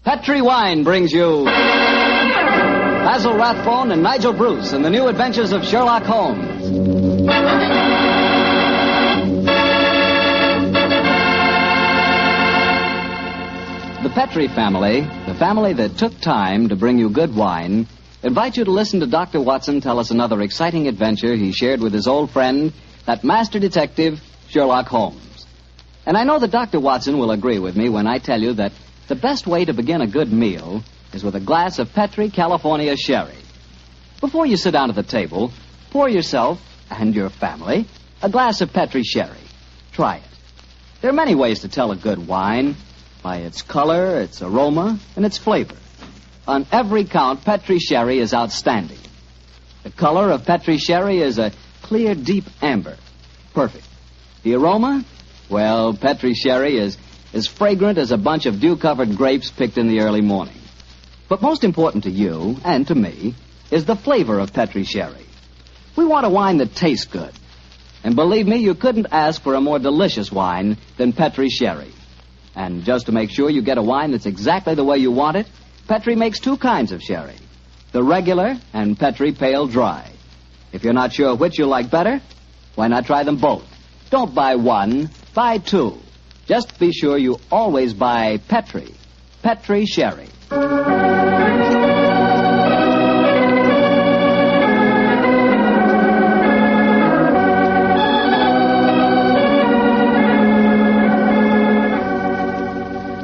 Petri Wine brings you Basil Rathbone and Nigel Bruce in the new Adventures of Sherlock Holmes. The Petri family, the family that took time to bring you good wine, invite you to listen to Dr. Watson tell us another exciting adventure he shared with his old friend, that master detective, Sherlock Holmes. And I know that Dr. Watson will agree with me when I tell you that the best way to begin a good meal is with a glass of Petri California sherry. Before you sit down at the table, pour yourself and your family a glass of Petri sherry. Try it. There are many ways to tell a good wine, by its color, its aroma, and its flavor. On every count, Petri sherry is outstanding. The color of Petri sherry is a clear, deep amber. Perfect. The aroma? Well, Petri sherry is as fragrant as a bunch of dew-covered grapes picked in the early morning. But most important to you, and to me, is the flavor of Petri sherry. We want a wine that tastes good. And believe me, you couldn't ask for a more delicious wine than Petri sherry. And just to make sure you get a wine that's exactly the way you want it, Petri makes two kinds of sherry, the regular and Petri Pale Dry. If you're not sure which you like better, why not try them both? Don't buy one, buy two. Just be sure you always buy Petri Sherry.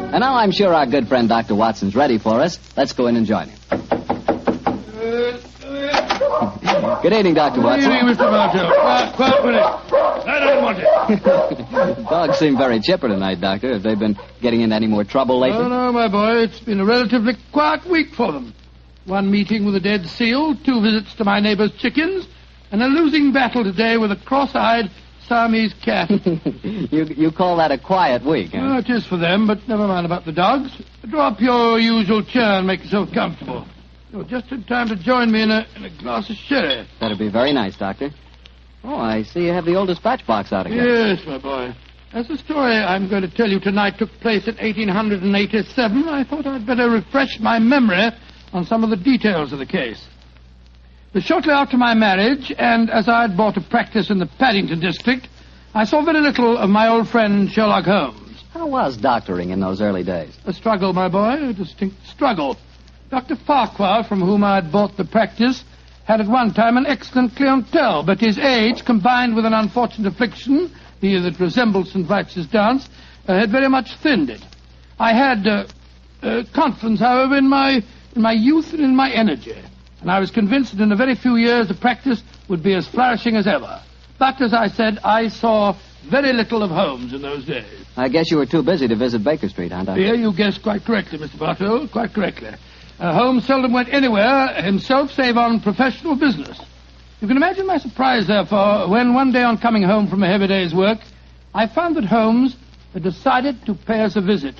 And now I'm sure our good friend Dr. Watson's ready for us. Let's go in and join him. Good evening, Dr. Watson. Good evening, Mr. Martel. Quiet with it. I don't want it. Dogs seem very chipper tonight, Doctor. Have they been getting into any more trouble lately? No, my boy. It's been a relatively quiet week for them. One meeting with a dead seal, 2 visits to my neighbor's chickens, and a losing battle today with a cross-eyed Siamese cat. You call that a quiet week, huh? Oh, it is for them, but never mind about the dogs. Draw up your usual chair and make yourself comfortable. You're just in time to join me in a glass of sherry. That'd be very nice, Doctor. Oh, I see you have the old dispatch box out again. Yes, my boy. As the story I'm going to tell you tonight took place in 1887, I thought I'd better refresh my memory on some of the details of the case. It was shortly after my marriage, and as I had bought a practice in the Paddington district, I saw very little of my old friend Sherlock Holmes. How was doctoring in those early days? A struggle, my boy, a distinct struggle. Dr. Farquhar, from whom I had bought the practice, had at one time an excellent clientele, but his age, combined with an unfortunate affliction, the that resembled St. Vitus's dance, had very much thinned it. I had confidence, however, in my youth and in my energy, and I was convinced that in a very few years the practice would be as flourishing as ever. But, as I said, I saw very little of Holmes in those days. I guess you were too busy to visit Baker Street, huh, Doctor? Yeah, you guessed quite correctly, Mr. Bartow, quite correctly. Holmes seldom went anywhere himself save on professional business. You can imagine my surprise, therefore, when one day on coming home from a heavy day's work, I found that Holmes had decided to pay us a visit.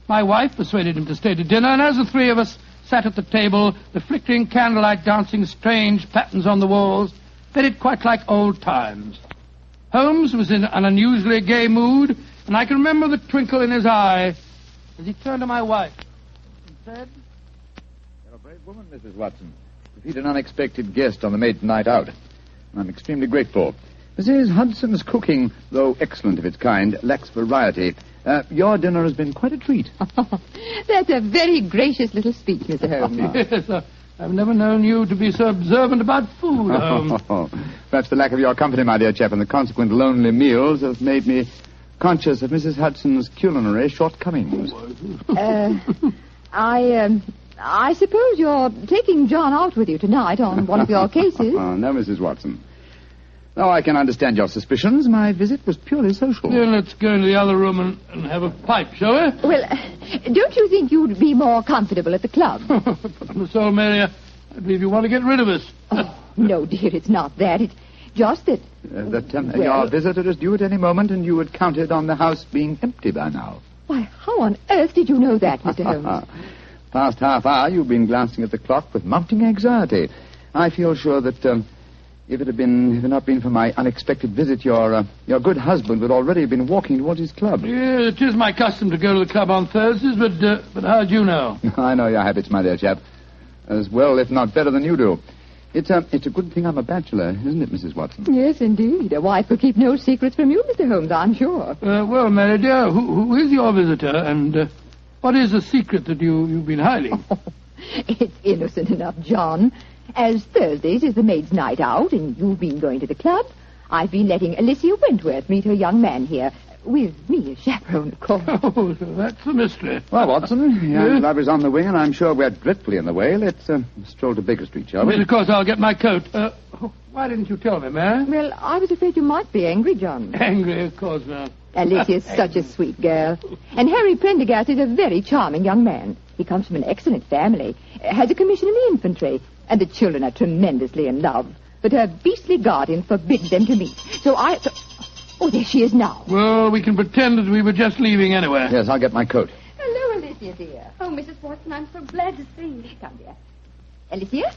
My wife persuaded him to stay to dinner, and as the three of us sat at the table, the flickering candlelight dancing strange patterns on the walls, felt quite like old times. Holmes was in an unusually gay mood, and I can remember the twinkle in his eye as he turned to my wife and said, "You're a brave woman, Mrs. Watson, to feed an unexpected guest on the maiden night out. I'm extremely grateful. Mrs. Hudson's cooking, though excellent of its kind, lacks variety. Your dinner has been quite a treat." That's a very gracious little speech, Mr. Holmes. Yes, I've never known you to be so observant about food, Holmes. Perhaps the lack of your company, my dear chap, and the consequent lonely meals have made me conscious of Mrs. Hudson's culinary shortcomings. I suppose you're taking John out with you tonight on one of your cases. No, Mrs. Watson. Though I can understand your suspicions, my visit was purely social. Then let's go into the other room and have a pipe, shall we? Well, don't you think you'd be more comfortable at the club? But, Miss Mary, I believe you want to get rid of us. Oh, no, dear, it's not that. It's just that... Your visitor is due at any moment, and you had counted on the house being empty by now. Why, how on earth did you know that, Mr. Holmes? Past half hour, you've been glancing at the clock with mounting anxiety. I feel sure that If it had not been for my unexpected visit, your good husband would already have been walking towards his club. Yeah, it is my custom to go to the club on Thursdays, but how'd you know? I know your habits, my dear chap. As well, if not better than you do. It's a good thing I'm a bachelor, isn't it, Mrs. Watson? Yes, indeed. A wife will keep no secrets from you, Mr. Holmes, I'm sure. Well, Mary dear, who is your visitor, and what is the secret that you've been hiding? It's innocent enough, John. As Thursdays is the maid's night out, and you've been going to the club, I've been letting Alicia Wentworth meet her young man here. With me as chaperone, of course. Oh, so that's the mystery. Well, Watson, your club is on the wing, and I'm sure we're dreadfully in the way. Let's stroll to Baker Street, shall we? Yes, of course, I'll get my coat. Why didn't you tell me, Mary? Well, I was afraid you might be angry, John. Angry, of course not. Alicia's such a sweet girl. And Harry Prendergast is a very charming young man. He comes from an excellent family, has a commission in the infantry, and the children are tremendously in love. But her beastly guardian forbids them to meet. Oh, there she is now. Well, we can pretend that we were just leaving anyway. Yes, I'll get my coat. Hello, Alicia, dear. Oh, Mrs. Watson, I'm so glad to see you. Come, dear. Alicia,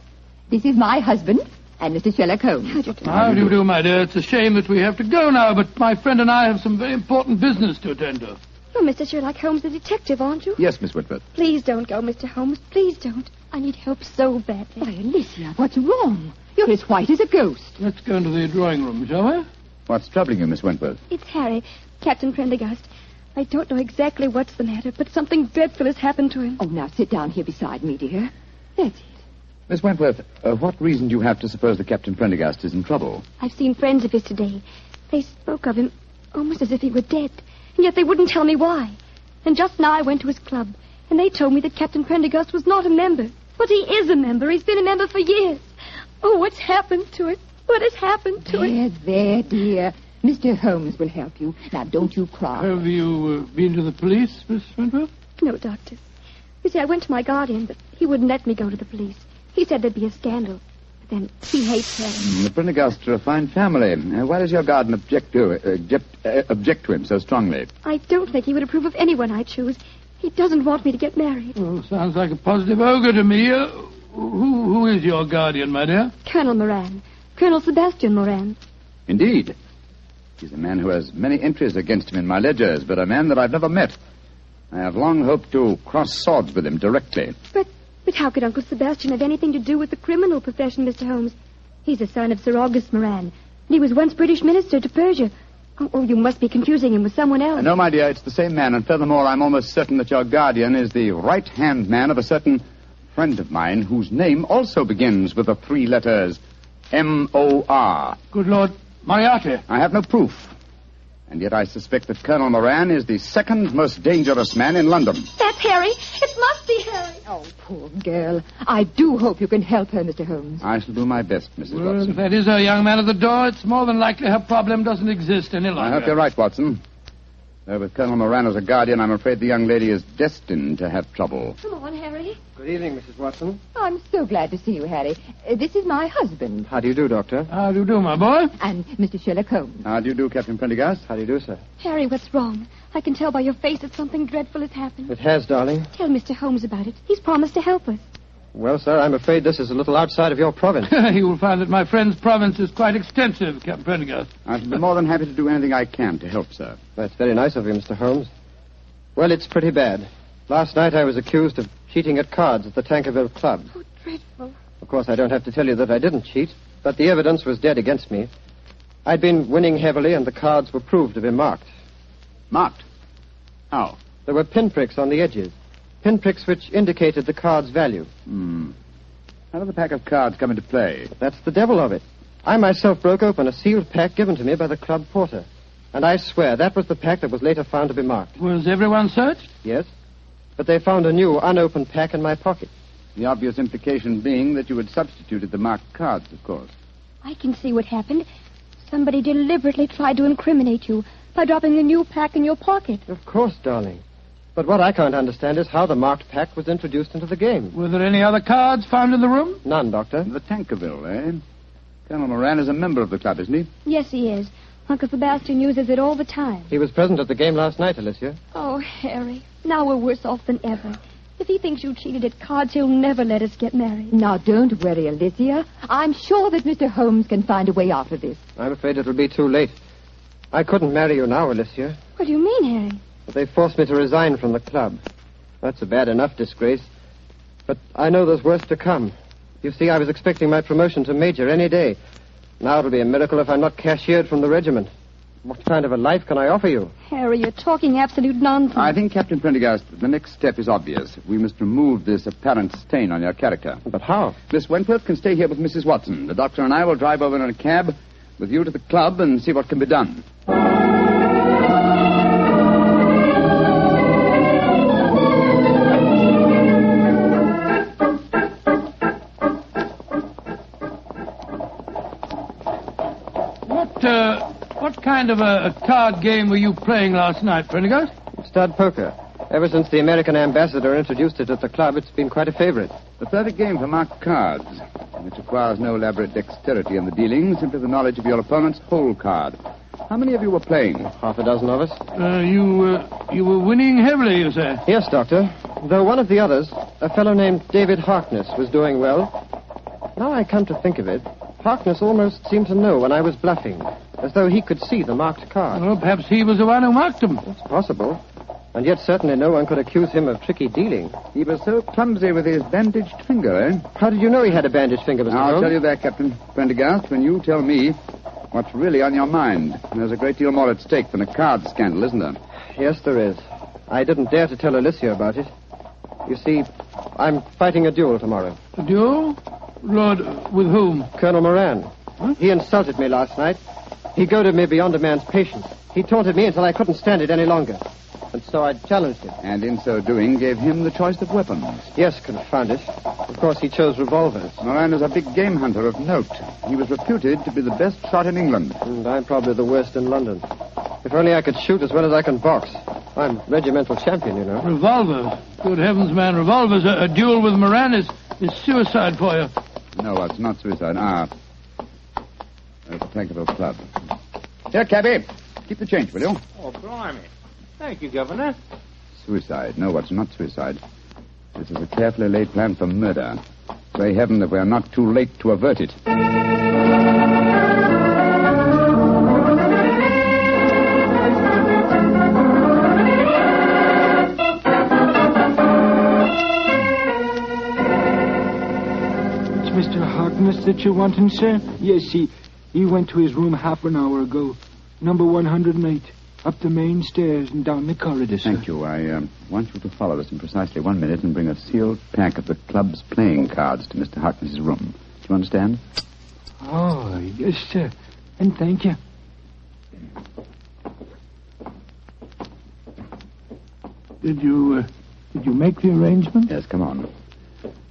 this is my husband and Mr. Sherlock Holmes. How do you do, my dear? It's a shame that we have to go now, but my friend and I have some very important business to attend to. You're Mr. Sherlock Holmes, the detective, aren't you? Yes, Miss Whitworth. Please don't go, Mr. Holmes. Please don't. I need help so badly. Why, Alicia, what's wrong? You're as white as a ghost. Let's go into the drawing room, shall we? What's troubling you, Miss Wentworth? It's Harry, Captain Prendergast. I don't know exactly what's the matter, but something dreadful has happened to him. Oh, now sit down here beside me, dear. That's it. Miss Wentworth, what reason do you have to suppose that Captain Prendergast is in trouble? I've seen friends of his today. They spoke of him almost as if he were dead, and yet they wouldn't tell me why. And just now I went to his club, and they told me that Captain Prendergast was not a member. But he is a member. He's been a member for years. Oh, what's happened to it? What has happened to it? There, dear. Mr. Holmes will help you. Now, don't you cry. Have you been to the police, Miss Wentworth? No, Doctor. You see, I went to my guardian, but he wouldn't let me go to the police. He said there'd be a scandal. But then he hates Harry. The Prendergasts are a fine family. Why does your guardian object to him so strongly? I don't think he would approve of anyone I choose. He doesn't want me to get married. Oh, sounds like a positive ogre to me. Who is your guardian, my dear? Colonel Moran. Colonel Sebastian Moran. Indeed. He's a man who has many entries against him in my ledgers, but a man that I've never met. I have long hoped to cross swords with him directly. But how could Uncle Sebastian have anything to do with the criminal profession, Mr. Holmes? He's the son of Sir August Moran, and he was once British minister to Persia. Oh, you must be confusing him with someone else. No, my dear, it's the same man, and furthermore, I'm almost certain that your guardian is the right-hand man of a certain friend of mine whose name also begins with the three letters M-O-R. Good Lord, Moriarty. I have no proof. And yet I suspect that Colonel Moran is the second most dangerous man in London. That's Harry. It must be Harry. Oh, poor girl. I do hope you can help her, Mr. Holmes. I shall do my best, Mrs. Well, Watson. if that is her young man at the door, it's more than likely her problem doesn't exist any longer. I hope you're right, Watson. Though with Colonel Moran as a guardian, I'm afraid the young lady is destined to have trouble. Come on, Harry. Good evening, Mrs. Watson. I'm so glad to see you, Harry. This is my husband. How do you do, Doctor? How do you do, my boy? And Mr. Sherlock Holmes. How do you do, Captain Prendergast? How do you do, sir? Harry, what's wrong? I can tell by your face that something dreadful has happened. It has, darling. Tell Mr. Holmes about it. He's promised to help us. Well, sir, I'm afraid this is a little outside of your province. You will find that my friend's province is quite extensive, Captain Prendergast. I shall be more than happy to do anything I can to help, sir. That's very nice of you, Mr. Holmes. Well, it's pretty bad. Last night I was accused of cheating at cards at the Tankerville Club. Oh, dreadful. Of course, I don't have to tell you that I didn't cheat, but the evidence was dead against me. I'd been winning heavily, and the cards were proved to be marked. Marked? How? There were pinpricks on the edges. Pinpricks which indicated the card's value. How did the pack of cards come into play? That's the devil of it. I myself broke open a sealed pack given to me by the club porter. And I swear that was the pack that was later found to be marked. Was everyone searched? Yes. But they found a new, unopened pack in my pocket. The obvious implication being that you had substituted the marked cards, of course. I can see what happened. Somebody deliberately tried to incriminate you by dropping the new pack in your pocket. Of course, darling. But what I can't understand is how the marked pack was introduced into the game. Were there any other cards found in the room? None, Doctor. The Tankerville, eh? Colonel Moran is a member of the club, isn't he? Yes, he is. Uncle Sebastian uses it all the time. He was present at the game last night, Alicia. Oh, Harry, now we're worse off than ever. If he thinks you cheated at cards, he'll never let us get married. Now, don't worry, Alicia. I'm sure that Mr. Holmes can find a way out of this. I'm afraid it'll be too late. I couldn't marry you now, Alicia. What do you mean, Harry? But they forced me to resign from the club. That's a bad enough disgrace. But I know there's worse to come. You see, I was expecting my promotion to major any day. Now it'll be a miracle if I'm not cashiered from the regiment. What kind of a life can I offer you? Harry, you're talking absolute nonsense. I think, Captain Prendergast, the next step is obvious. We must remove this apparent stain on your character. But how? Miss Wentworth can stay here with Mrs. Watson. The doctor and I will drive over in a cab with you to the club and see what can be done. What kind of a card game were you playing last night, Prendergast? Stud poker. Ever since the American ambassador introduced it at the club, it's been quite a favorite. The perfect game for marked cards. It requires no elaborate dexterity in the dealing, simply the knowledge of your opponent's whole card. How many of you were playing? Half a dozen of us. You were winning heavily, you say? Yes, Doctor. Though one of the others, a fellow named David Harkness, was doing well. Now I come to think of it, Harkness almost seemed to know when I was bluffing, as though he could see the marked card. Well, perhaps he was the one who marked them. It's possible. And yet certainly no one could accuse him of tricky dealing. He was so clumsy with his bandaged finger, eh? How did you know he had a bandaged finger, Mr. I'll Holmes? tell you that, Captain Prendergast, when you tell me what's really on your mind. There's a great deal more at stake than a card scandal, isn't there? Yes, there is. I didn't dare to tell Alicia about it. You see, I'm fighting a duel tomorrow. A duel? Lord, with whom? Colonel Moran. Huh? He insulted me last night. He goaded me beyond a man's patience. He taunted me until I couldn't stand it any longer. And so I challenged him. And in so doing, gave him the choice of weapons. Yes, confound it. Of course, he chose revolvers. Moran is a big game hunter of note. He was reputed to be the best shot in England. And I'm probably the worst in London. If only I could shoot as well as I can box. I'm regimental champion, you know. Revolvers? Good heavens, man, revolvers. A duel with Moran is suicide for you. No, it's not suicide. It's the Tankerville Club. Here, cabby. Keep the change, will you? Oh, blimey. Thank you, Governor. Suicide. No, it's not suicide. This is a carefully laid plan for murder. Pray heaven that we are not too late to avert it. It's Mr. Harkness that you're wanting, sir? Yes, he went to his room half an hour ago. Number 108. Up the main stairs and down the corridor, sir. Thank you. I want you to follow us in precisely 1 minute and bring a sealed pack of the club's playing cards to Mr. Harkness's room. Do you understand? Oh, yes, sir. And thank you. Did you make the arrangement? Yes, come on.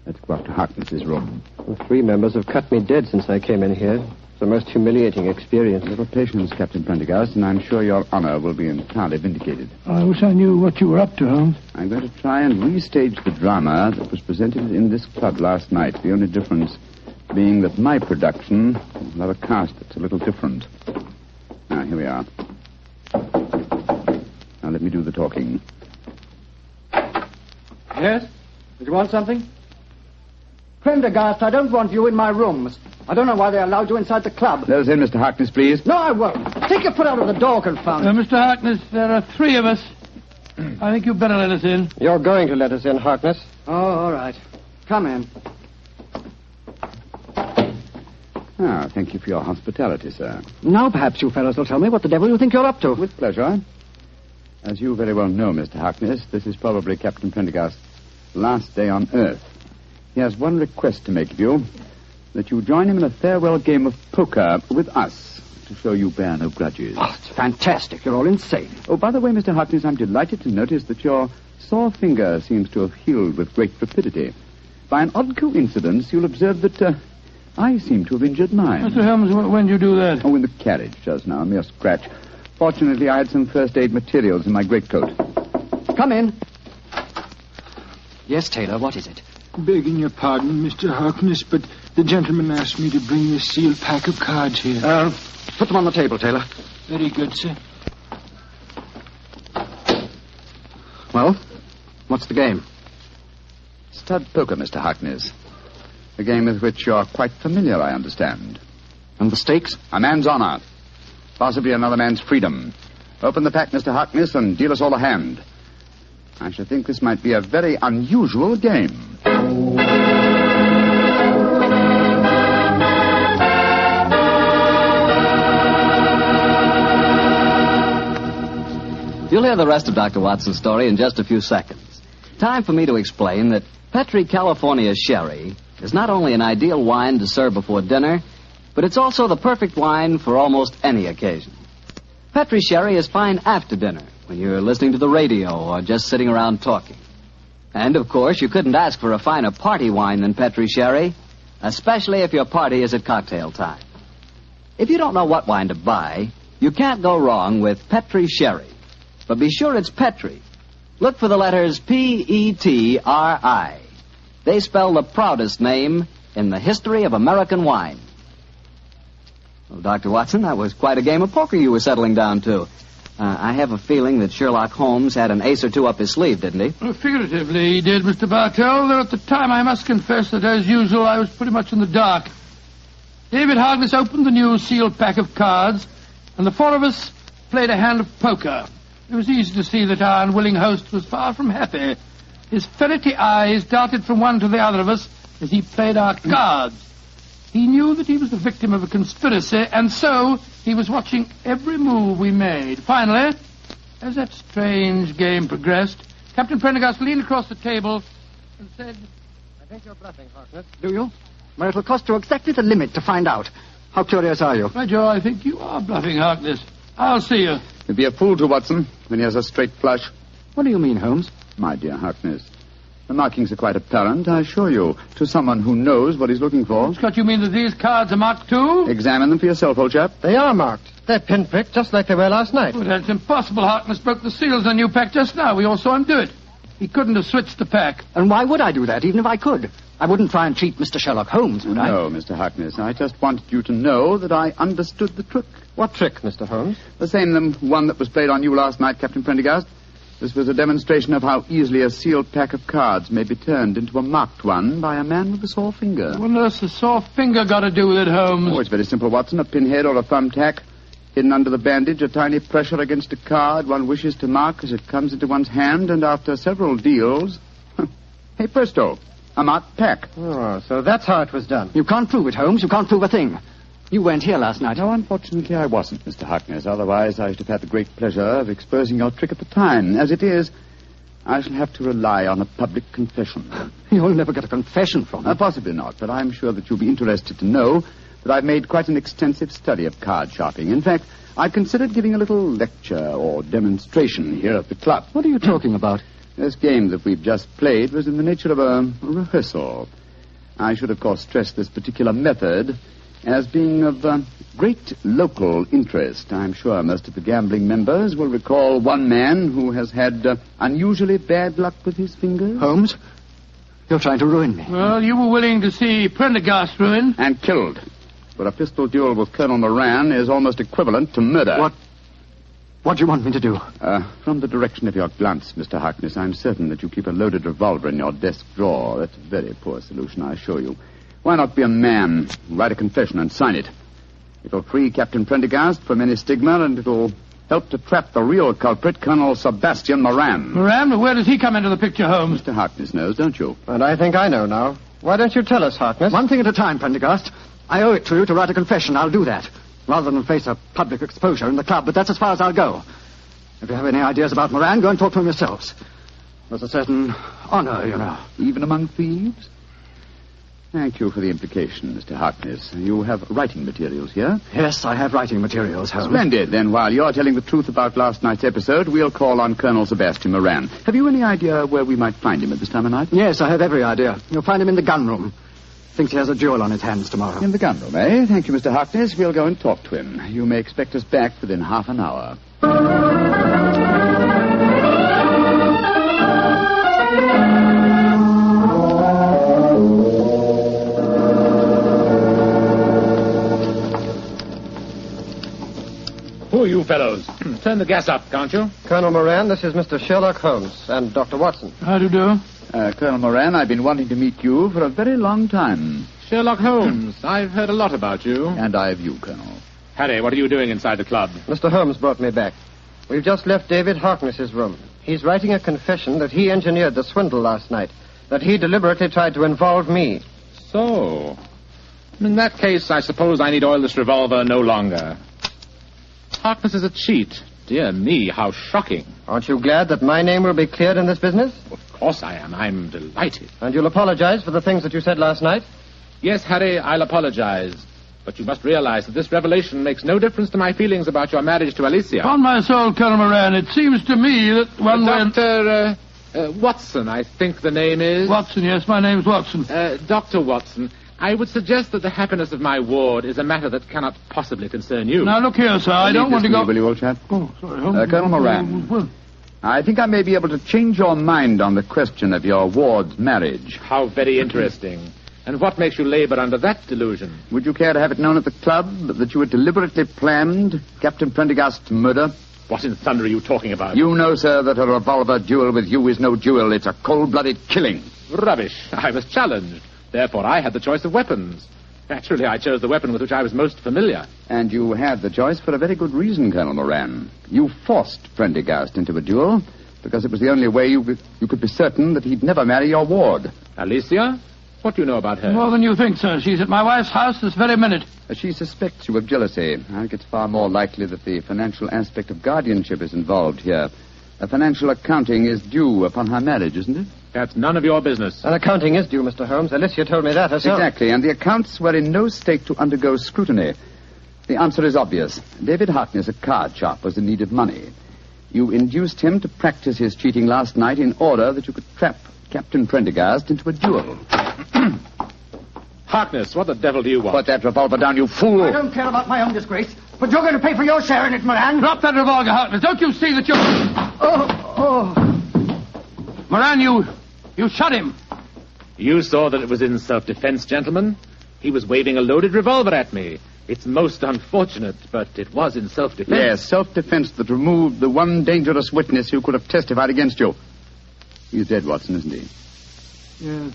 Let's go up to Harkness's room. Well, 3 members have cut me dead since I came in here. It's the most humiliating experience. A little patience, Captain Prendergast, and I'm sure your honor will be entirely vindicated. I wish I knew what you were up to, Holmes. I'm going to try and restage the drama that was presented in this club last night. The only difference being that my production will have a cast that's a little different. Now, here we are. Now, let me do the talking. Yes? Did you want something? Prendergast, I don't want you in my rooms. I don't know why they allowed you inside the club. Let us in, Mr. Harkness, please. No, I won't. Take your foot out of the door, confound it. Mr. Harkness, there are 3 of us. I think you'd better let us in. You're going to let us in, Harkness. Oh, all right. Come in. Thank you for your hospitality, sir. Now perhaps you fellows will tell me what the devil you think you're up to. With pleasure. As you very well know, Mr. Harkness, this is probably Captain Prendergast's last day on Earth. He has one request to make of you, that you join him in a farewell game of poker with us, to show you bear no grudges. Oh, it's fantastic. You're all insane. Oh, by the way, Mr. Harkness, I'm delighted to notice that your sore finger seems to have healed with great rapidity. By an odd coincidence, you'll observe that I seem to have injured mine. Mr. Holmes, when did you do that? Oh, in the carriage just now, a mere scratch. Fortunately, I had some first aid materials in my greatcoat. Come in. Yes, Taylor, what is it? Begging your pardon, Mr. Harkness, but the gentleman asked me to bring this sealed pack of cards here. Put them on the table, Taylor. Very good, sir. Well, what's the game? Stud poker, Mr. Harkness. A game with which you're quite familiar, I understand. And the stakes? A man's honor. Possibly another man's freedom. Open the pack, Mr. Harkness, and deal us all a hand. I should think this might be a very unusual game. You'll hear the rest of Dr. Watson's story in just a few seconds. Time for me to explain that Petri California Sherry is not only an ideal wine to serve before dinner, but it's also the perfect wine for almost any occasion. Petri Sherry is fine after dinner, when you're listening to the radio or just sitting around talking. And, of course, you couldn't ask for a finer party wine than Petri Sherry, especially if your party is at cocktail time. If you don't know what wine to buy, you can't go wrong with Petri Sherry. But be sure it's Petri. Look for the letters P-E-T-R-I. They spell the proudest name in the history of American wine. Well, Dr. Watson, that was quite a game of poker you were settling down to. I have a feeling that Sherlock Holmes had an ace or two up his sleeve, didn't he? Well, figuratively, he did, Mr. Bartell, though at the time I must confess that, as usual, I was pretty much in the dark. David Harkness opened the new sealed pack of cards, and the four of us played a hand of poker. It was easy to see that our unwilling host was far from happy. His ferrety eyes darted from one to the other of us as he played our cards. He knew that he was the victim of a conspiracy, and so he was watching every move we made. Finally, as that strange game progressed, Captain Prendergast leaned across the table and said, I think you're bluffing, Harkness. Do you? Well, it'll cost you exactly the limit to find out. How curious are you? By Joe, I think you are bluffing, Harkness. I'll see you. You'd be a fool to, Watson, when he has a straight flush. What do you mean, Holmes? My dear Harkness, the markings are quite apparent, I assure you, to someone who knows what he's looking for. Scott, you mean that these cards are marked too? Examine them for yourself, old chap. They are marked. They're pinpricked, just like they were last night. Oh, that's impossible. Harkness broke the seals on your pack just now. We all saw him do it. He couldn't have switched the pack. And why would I do that, even if I could? I wouldn't try and cheat Mr. Sherlock Holmes, would I? No, Mr. Harkness. I just wanted you to know that I understood the trick. What trick, Mr. Holmes? The same one that was played on you last night, Captain Prendergast. This was a demonstration of how easily a sealed pack of cards may be turned into a marked one by a man with a sore finger. What on earth's a sore finger got to do with it, Holmes? Oh, it's very simple, Watson. A pinhead or a thumbtack hidden under the bandage, a tiny pressure against a card one wishes to mark as it comes into one's hand, and after several deals, hey, presto, a marked pack. Oh, so that's how it was done. You can't prove it, Holmes. You can't prove a thing. You weren't here last night. No, unfortunately, I wasn't, Mr. Harkness. Otherwise, I should have had the great pleasure of exposing your trick at the time. As it is, I shall have to rely on a public confession. You'll never get a confession from me. Possibly not, but I'm sure that you'll be interested to know that I've made quite an extensive study of card sharping. In fact, I've considered giving a little lecture or demonstration here at the club. What are you talking about? This game that we've just played was in the nature of a rehearsal. I should, of course, stress this particular method as being of great local interest. I'm sure most of the gambling members will recall one man who has had unusually bad luck with his fingers. Holmes, you're trying to ruin me. Well, you were willing to see Prendergast ruined. And killed. But a pistol duel with Colonel Moran is almost equivalent to murder. What do you want me to do? From the direction of your glance, Mr. Harkness, I'm certain that you keep a loaded revolver in your desk drawer. That's a very poor solution, I assure you. Why not be a man, write a confession and sign it? It'll free Captain Prendergast from any stigma, and it'll help to trap the real culprit, Colonel Sebastian Moran. Moran? Where does he come into the picture, Holmes? Mr. Harkness knows, don't you? And I think I know now. Why don't you tell us, Harkness? One thing at a time, Prendergast. I owe it to you to write a confession. I'll do that, rather than face a public exposure in the club, but that's as far as I'll go. If you have any ideas about Moran, go and talk to him yourselves. There's a certain honor, you know. Even among thieves? Thank you for the implication, Mr. Harkness. You have writing materials here? Yes, I have writing materials, Holmes. Splendid. Then while you're telling the truth about last night's episode, we'll call on Colonel Sebastian Moran. Have you any idea where we might find him at this time of night? Yes, I have every idea. You'll find him in the gun room. Thinks he has a duel on his hands tomorrow. In the gun room, eh? Thank you, Mr. Harkness. We'll go and talk to him. You may expect us back within half an hour. Who are you fellows? Turn the gas up, can't you? Colonel Moran, this is Mr. Sherlock Holmes and Dr. Watson. How do you do? Colonel Moran, I've been wanting to meet you for a very long time. Sherlock Holmes, I've heard a lot about you. And I of you, Colonel. Harry, what are you doing inside the club? Mr. Holmes brought me back. We've just left David Harkness's room. He's writing a confession that he engineered the swindle last night, that he deliberately tried to involve me. So, in that case, I suppose I need oil this revolver no longer. Harkness is a cheat. Dear me, how shocking. Aren't you glad that my name will be cleared in this business? Of course I am. I'm delighted. And you'll apologize for the things that you said last night? Yes, Harry, I'll apologize. But you must realize that this revelation makes no difference to my feelings about your marriage to Alicia. Upon my soul, Colonel Moran, it seems to me that one Dr. Watson, I think the name is. Watson, yes, my name's Watson. Dr. Watson, I would suggest that the happiness of my ward is a matter that cannot possibly concern you. Now, look here, sir, I don't want to go... Will you, old chap? Oh, sorry, Holmes. Colonel Moran, I think I may be able to change your mind on the question of your ward's marriage. How very interesting. And what makes you labor under that delusion? Would you care to have it known at the club that you had deliberately planned Captain Prendergast's murder? What in thunder are you talking about? You know, sir, that a revolver duel with you is no duel. It's a cold-blooded killing. Rubbish. I was challenged. Therefore, I had the choice of weapons. Naturally, I chose the weapon with which I was most familiar. And you had the choice for a very good reason, Colonel Moran. You forced Prendergast into a duel because it was the only way you could be certain that he'd never marry your ward. Alicia? What do you know about her? More than you think, sir. She's at my wife's house this very minute. She suspects you of jealousy. I think it's far more likely that the financial aspect of guardianship is involved here. A financial accounting is due upon her marriage, isn't it? That's none of your business. An accounting is due, Mr. Holmes. Alicia told me that herself. Exactly, and the accounts were in no state to undergo scrutiny. The answer is obvious. David Harkness, a card sharp, was in need of money. You induced him to practice his cheating last night in order that you could trap Captain Prendergast into a duel. Harkness, what the devil do you want? Put that revolver down, you fool. I don't care about my own disgrace, but you're going to pay for your share in it, Moran. Drop that revolver, Harkness. Don't you see that you're... Moran, you shot him. You saw that it was in self-defense, gentlemen. He was waving a loaded revolver at me. It's most unfortunate, but it was in self-defense. Yes, self-defense that removed the one dangerous witness who could have testified against you. He's dead, Watson, isn't he? Yes.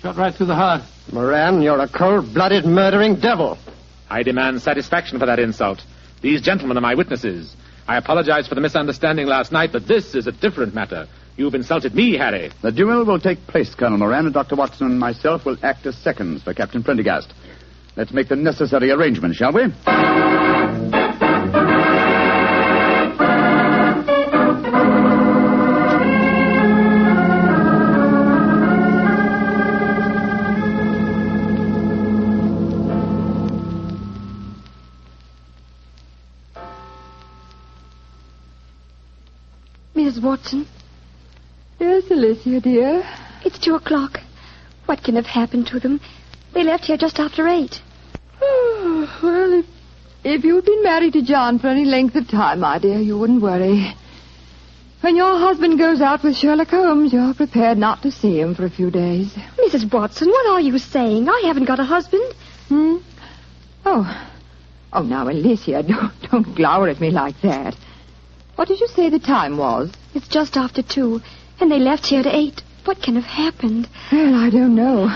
Shot right through the heart. Moran, you're a cold-blooded, murdering devil. I demand satisfaction for that insult. These gentlemen are my witnesses. I apologize for the misunderstanding last night, but this is a different matter. You've insulted me, Harry. The duel will take place, Colonel Moran, and Dr. Watson and myself will act as seconds for Captain Prendergast. Let's make the necessary arrangements, shall we? Mrs. Watson, Yes, Alicia, dear. it's 2:00. What can have happened to them? They left here just after 8. Oh, well, if you'd been married to John for any length of time, my dear, you wouldn't worry. When your husband goes out with Sherlock Holmes, you're prepared not to see him for a few days. Mrs. Watson, what are you saying? I haven't got a husband. Oh, now, Alicia, don't glower at me like that. What did you say the time was? It's just after 2, and they left here at 8. What can have happened? Well, I don't know.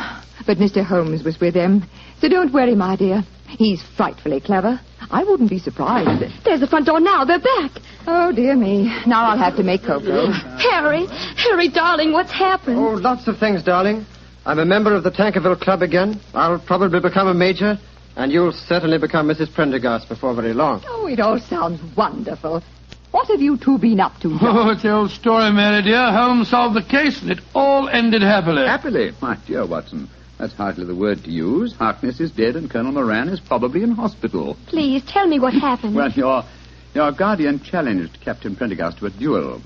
But Mr. Holmes was with them. So don't worry, my dear. He's frightfully clever. I wouldn't be surprised. There's the front door now. They're back. Oh, dear me. Now I'll have to make cocoa. Harry, darling, what's happened? Oh, lots of things, darling. I'm a member of the Tankerville Club again. I'll probably become a major, and you'll certainly become Mrs. Prendergast before very long. Oh, it all sounds wonderful. What have you two been up to, John? Oh, it's the old story, Mary, dear. Holmes solved the case, and it all ended happily. Happily? My dear Watson, that's hardly the word to use. Harkness is dead, and Colonel Moran is probably in hospital. Please, tell me what happened. Well, your guardian challenged Captain Prendergast to a duel.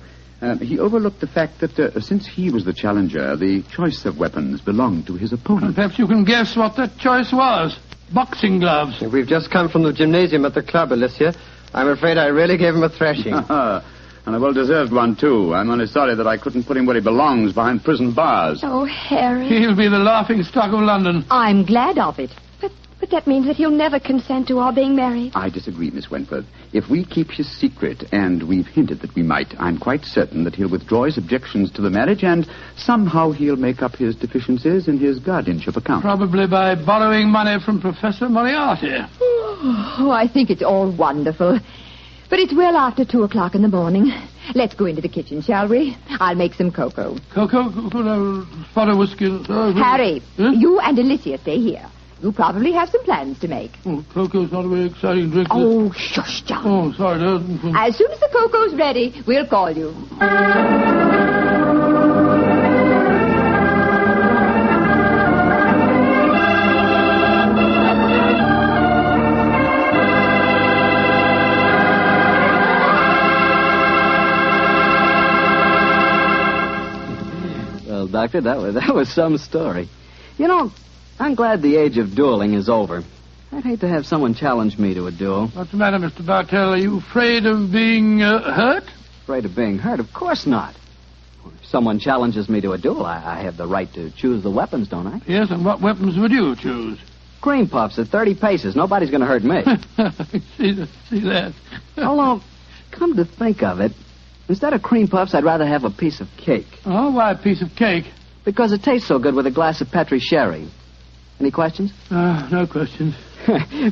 He overlooked the fact that since he was the challenger, the choice of weapons belonged to his opponent. Perhaps you can guess what that choice was. Boxing gloves. We've just come from the gymnasium at the club, Alicia. I'm afraid I really gave him a thrashing. And a well-deserved one, too. I'm only sorry that I couldn't put him where he belongs, behind prison bars. Oh, Harry. He'll be the laughing stock of London. I'm glad of it. But that means that he'll never consent to our being married. I disagree, Miss Wentworth. If we keep his secret, and we've hinted that we might, I'm quite certain that he'll withdraw his objections to the marriage, and somehow he'll make up his deficiencies in his guardianship account. Probably by borrowing money from Professor Moriarty. Oh, I think it's all wonderful. But it's well after 2 o'clock in the morning. Let's go into the kitchen, shall we? I'll make some cocoa. Cocoa? Spot of whiskey? Harry, you and Alicia stay here. You probably have some plans to make. Oh, cocoa's not a very exciting drink. Oh, shush, John. Oh, sorry, dear. As soon as the cocoa's ready, we'll call you. Well, Doctor, that was some story. You know, I'm glad the age of dueling is over. I'd hate to have someone challenge me to a duel. What's the matter, Mr. Bartell? Are you afraid of being hurt? Afraid of being hurt? Of course not. If someone challenges me to a duel, I have the right to choose the weapons, don't I? Yes, and what weapons would you choose? Cream puffs at 30 paces. Nobody's going to hurt me. See that? Although, come to think of it, instead of cream puffs, I'd rather have a piece of cake. Oh, why a piece of cake? Because it tastes so good with a glass of Petri sherry. Any questions? No questions.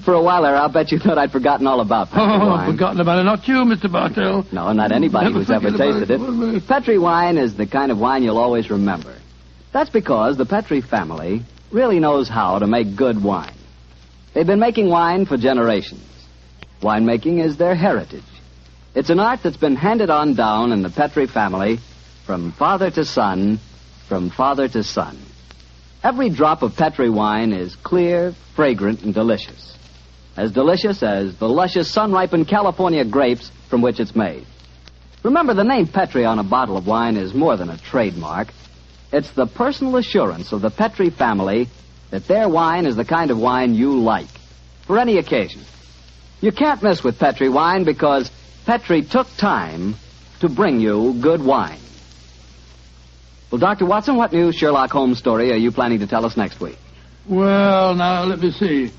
For a while there, I'll bet you thought I'd forgotten all about Petri wine. Forgotten about it. Not you, Mr. Bartell. No, not anybody who's ever tasted it. Petri wine is the kind of wine you'll always remember. That's because the Petri family really knows how to make good wine. They've been making wine for generations. Winemaking is their heritage. It's an art that's been handed on down in the Petri family from father to son, from father to son. Every drop of Petri wine is clear, fragrant, and delicious. As delicious as the luscious sun-ripened California grapes from which it's made. Remember, the name Petri on a bottle of wine is more than a trademark. It's the personal assurance of the Petri family that their wine is the kind of wine you like, for any occasion. You can't miss with Petri wine because Petri took time to bring you good wine. Well, Dr. Watson, what new Sherlock Holmes story are you planning to tell us next week? Well, now, let me see.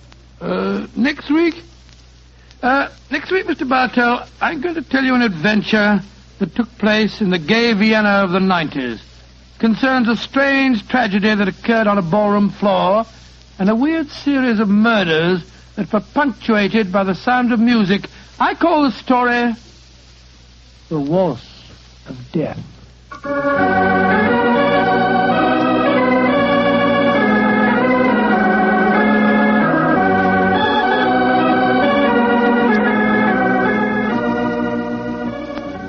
Next week, Mr. Bartell, I'm going to tell you an adventure that took place in the gay Vienna of the 90s. Concerns a strange tragedy that occurred on a ballroom floor and a weird series of murders that were punctuated by the sound of music. I call the story The Waltz of Death.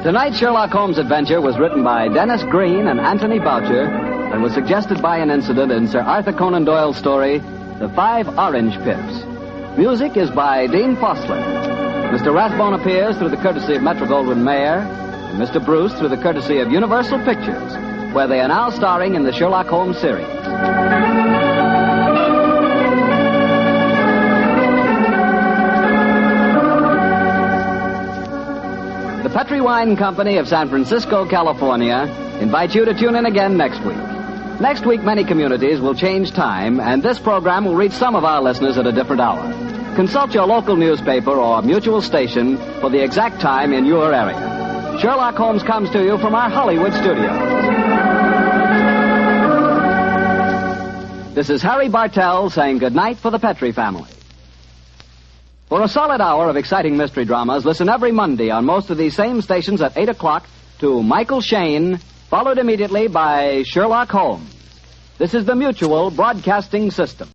Tonight's Sherlock Holmes adventure was written by Dennis Green and Anthony Boucher and was suggested by an incident in Sir Arthur Conan Doyle's story, The 5 Orange Pips. Music is by Dean Fossler. Mr. Rathbone appears through the courtesy of Metro-Goldwyn-Mayer, and Mr. Bruce through the courtesy of Universal Pictures, where they are now starring in the Sherlock Holmes series. The Petri Wine Company of San Francisco, California, invites you to tune in again next week. Next week, many communities will change time, and this program will reach some of our listeners at a different hour. Consult your local newspaper or mutual station for the exact time in your area. Sherlock Holmes comes to you from our Hollywood studios. This is Harry Bartell saying goodnight for the Petri family. For a solid hour of exciting mystery dramas, listen every Monday on most of these same stations at 8 o'clock to Michael Shayne, followed immediately by Sherlock Holmes. This is the Mutual Broadcasting System.